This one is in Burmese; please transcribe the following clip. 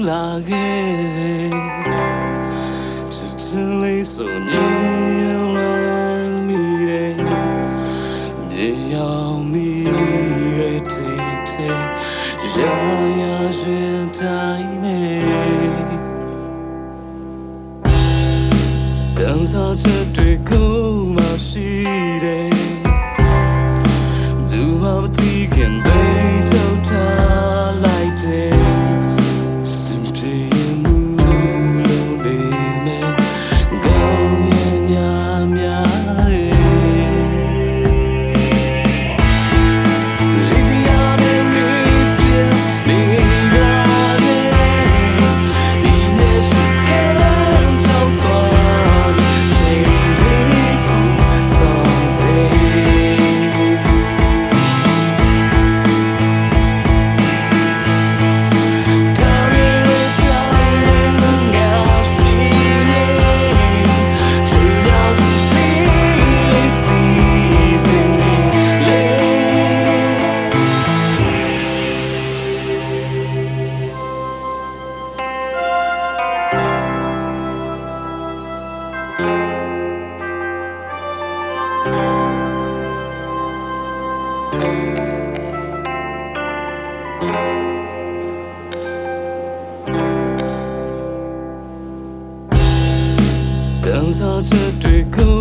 လာခဲ့တယ်ချစ်ချင်လေးဆိုနေလမ်းမိတယ်မြေရောက်မိရတဲ့ရာရာရှင်တိုင်းနဲ့ကန်စားချက်တွေကိုမရှိတယ်သူမှမသိခင်သိထုတ်ထားလိုက်တယ်ကန်စားချက်တွေကို